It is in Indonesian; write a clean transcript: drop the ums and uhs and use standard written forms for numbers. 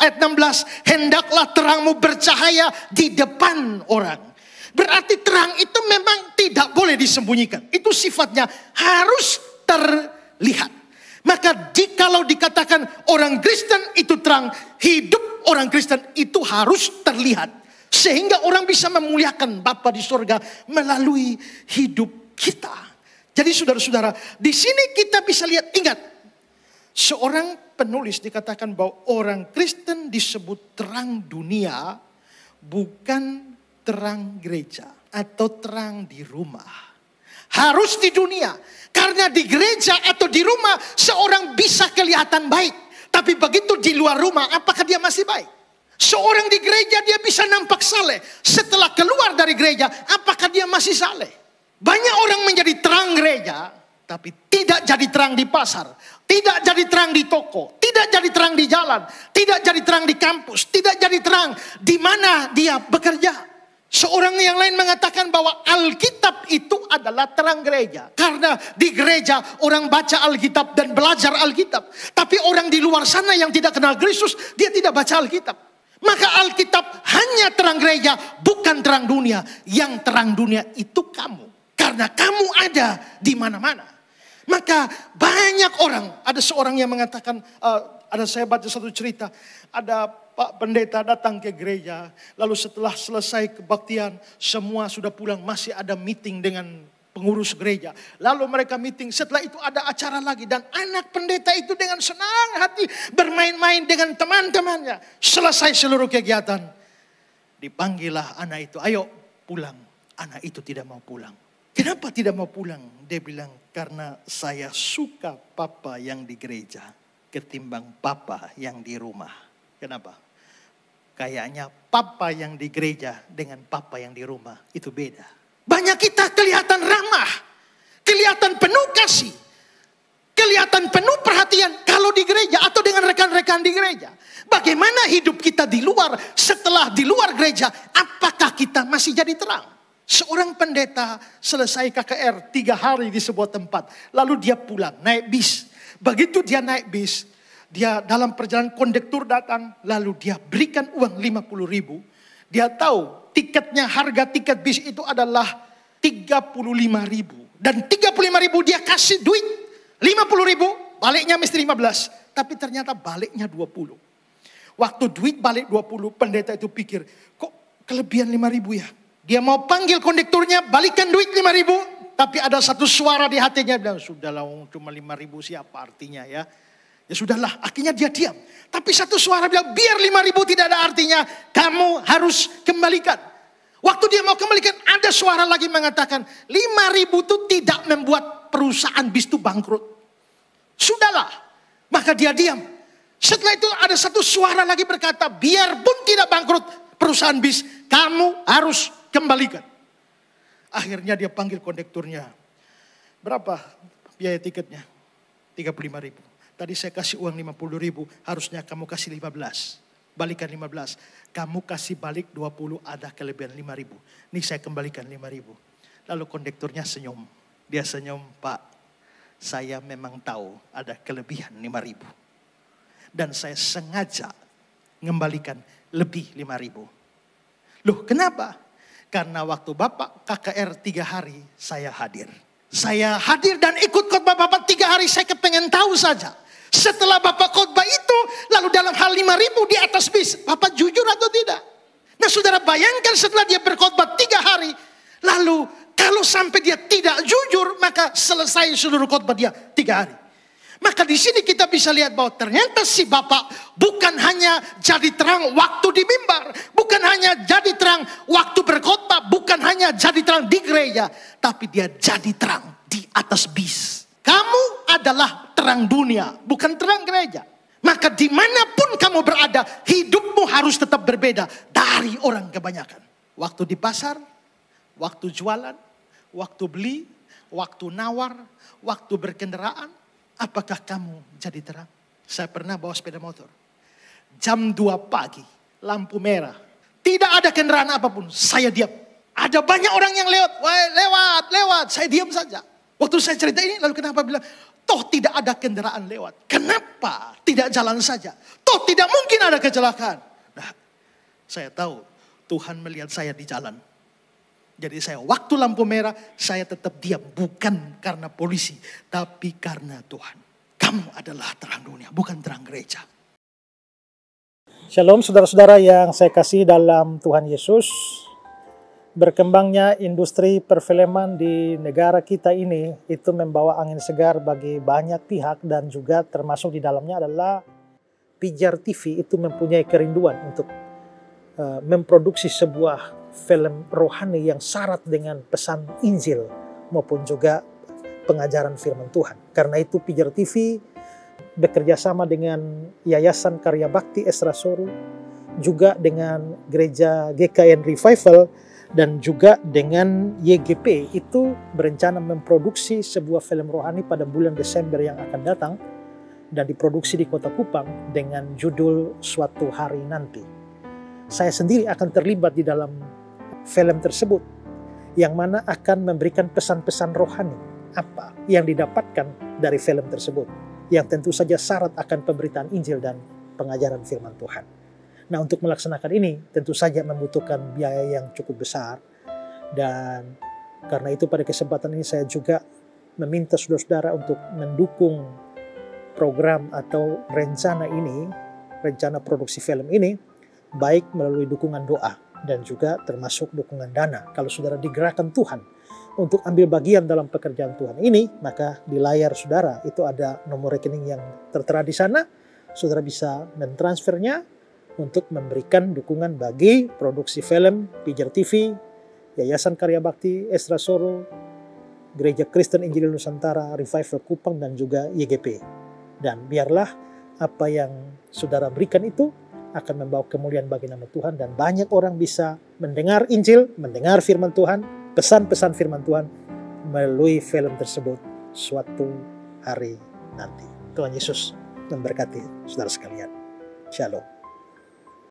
Ayat 16, hendaklah terangmu bercahaya di depan orang. Berarti terang itu memang tidak boleh disembunyikan. Itu sifatnya harus terlihat. Maka kalau dikatakan orang Kristen itu terang, hidup orang Kristen itu harus terlihat. Sehingga orang bisa memuliakan Bapa di surga melalui hidup kita. Jadi saudara-saudara, di sini kita bisa lihat, ingat. Seorang penulis dikatakan bahwa orang Kristen disebut terang dunia, bukan terang gereja atau terang di rumah. Harus di dunia. Karena di gereja atau di rumah seorang bisa kelihatan baik. Tapi begitu di luar rumah, apakah dia masih baik? Seorang di gereja dia bisa nampak saleh. Setelah keluar dari gereja, apakah dia masih saleh? Banyak orang menjadi terang gereja, tapi tidak jadi terang di pasar. Tidak jadi terang di toko. Tidak jadi terang di jalan. Tidak jadi terang di kampus. Tidak jadi terang di mana dia bekerja. Seorang yang lain mengatakan bahwa Alkitab itu adalah terang gereja. Karena di gereja orang baca Alkitab dan belajar Alkitab. Tapi orang di luar sana yang tidak kenal Kristus, dia tidak baca Alkitab. Maka Alkitab hanya terang gereja, bukan terang dunia. Yang terang dunia itu kamu. Karena kamu ada di mana-mana. Maka banyak orang, ada seorang yang mengatakan, ada saya baca satu cerita, ada Pak Pendeta datang ke gereja, lalu setelah selesai kebaktian, semua sudah pulang, masih ada meeting dengan pengurus gereja. Lalu mereka meeting, setelah itu ada acara lagi, dan anak pendeta itu dengan senang hati bermain-main dengan teman-temannya. Selesai seluruh kegiatan, dipanggillah anak itu, ayo pulang. Anak itu tidak mau pulang. Kenapa tidak mau pulang? Dia bilang, karena saya suka papa yang di gereja ketimbang papa yang di rumah. Kenapa? Kayaknya papa yang di gereja dengan papa yang di rumah itu beda. Banyak kita kelihatan ramah, kelihatan penuh kasih, kelihatan penuh perhatian kalau di gereja atau dengan rekan-rekan di gereja. Bagaimana hidup kita di luar, setelah di luar gereja, apakah kita masih jadi terang? Seorang pendeta selesai KKR 3 hari di sebuah tempat. Lalu dia pulang, naik bis. Begitu dia naik bis, dia dalam perjalanan kondektur datang. Lalu dia berikan uang 50.000. Dia tahu tiketnya, harga tiket bis itu adalah 35.000. Dan 35.000 dia kasih duit 50.000, baliknya mesti 15. Tapi ternyata baliknya 20. Waktu duit balik 20, pendeta itu pikir, kok kelebihan 5.000 ya? Dia mau panggil kondekturnya, balikan duit 5.000. Tapi ada satu suara di hatinya bilang, sudahlah cuma 5.000 siapa artinya ya. Ya sudahlah, akhirnya dia diam. Tapi satu suara bilang, biar 5.000 tidak ada artinya, kamu harus kembalikan. Waktu dia mau kembalikan, ada suara lagi mengatakan, 5.000 itu tidak membuat perusahaan bis itu bangkrut. Sudahlah, maka dia diam. Setelah itu ada satu suara lagi berkata, biarpun tidak bangkrut perusahaan bis, kamu harus kembalikan. Akhirnya dia panggil kondekturnya. Berapa biaya tiketnya? 35.000. Tadi saya kasih uang 50.000, harusnya kamu kasih 15. Balikan 15. Kamu kasih balik 20, ada kelebihan 5.000. Nih saya kembalikan 5.000. Lalu kondekturnya senyum. Dia senyum, Pak, saya memang tahu ada kelebihan 5.000. Dan saya sengaja mengembalikan lebih 5.000. Loh kenapa? Karena waktu Bapak KKR 3 hari saya hadir. Saya hadir dan ikut khotbah Bapak 3 hari, saya kepengen tahu saja. Setelah Bapak khotbah itu, lalu dalam hal 5.000 di atas bis, Bapak jujur atau tidak? Nah saudara bayangkan setelah dia berkhotbah 3 hari, lalu kalau sampai dia tidak jujur, maka selesai seluruh khotbah dia 3 hari. Maka di sini kita bisa lihat bahwa ternyata si Bapak bukan hanya jadi terang waktu di mimbar, bukan hanya jadi terang waktu berkhotbah, bukan hanya jadi terang di gereja, tapi dia jadi terang di atas bis. Kamu adalah terang dunia, bukan terang gereja. Maka dimanapun kamu berada, hidupmu harus tetap berbeda dari orang kebanyakan. Waktu di pasar, waktu jualan, waktu beli, waktu nawar, waktu berkendaraan. Apakah kamu jadi terang? Saya pernah bawa sepeda motor. Jam 2 pagi, lampu merah. Tidak ada kendaraan apapun, saya diam. Ada banyak orang yang lewat, lewat. Saya diam saja. Waktu saya cerita ini, lalu kenapa bilang, Toh tidak ada kendaraan lewat. Kenapa tidak jalan saja? Toh tidak mungkin ada kecelakaan. Nah, saya tahu Tuhan melihat saya di jalan. Jadi saya waktu lampu merah, saya tetap diam. Bukan karena polisi, tapi karena Tuhan. Kamu adalah terang dunia, bukan terang gereja. Shalom saudara-saudara yang saya kasih dalam Tuhan Yesus. Berkembangnya industri perfilman di negara kita ini itu membawa angin segar bagi banyak pihak, dan juga termasuk di dalamnya adalah Pijar TV itu mempunyai kerinduan untuk memproduksi sebuah film rohani yang syarat dengan pesan Injil maupun juga pengajaran firman Tuhan. Karena itu Pijar TV bekerja sama dengan Yayasan Karya Bakti Esra Soru, juga dengan Gereja GKN Revival, dan juga dengan YGP itu berencana memproduksi sebuah film rohani pada bulan Desember yang akan datang dan diproduksi di Kota Kupang dengan judul Suatu Hari Nanti. Saya sendiri akan terlibat di dalam film tersebut yang mana akan memberikan pesan-pesan rohani apa yang didapatkan dari film tersebut, yang tentu saja syarat akan pemberitaan Injil dan pengajaran firman Tuhan. Nah, untuk melaksanakan ini tentu saja membutuhkan biaya yang cukup besar, dan karena itu pada kesempatan ini saya juga meminta saudara-saudara untuk mendukung program atau rencana ini, rencana produksi film ini, baik melalui dukungan doa dan juga termasuk dukungan dana. Kalau saudara digerakkan Tuhan untuk ambil bagian dalam pekerjaan Tuhan ini, maka di layar saudara itu ada nomor rekening yang tertera di sana. Saudara bisa mentransfernya untuk memberikan dukungan bagi produksi film Pijar TV, Yayasan Karya Bakti Esra Soru, Gereja Kristen Injil Nusantara, Revival Kupang, dan juga YGP. Dan biarlah apa yang saudara berikan itu akan membawa kemuliaan bagi nama Tuhan, dan banyak orang bisa mendengar Injil, mendengar firman Tuhan, pesan-pesan firman Tuhan melalui film tersebut suatu hari nanti. Tuhan Yesus memberkati saudara sekalian. Shalom.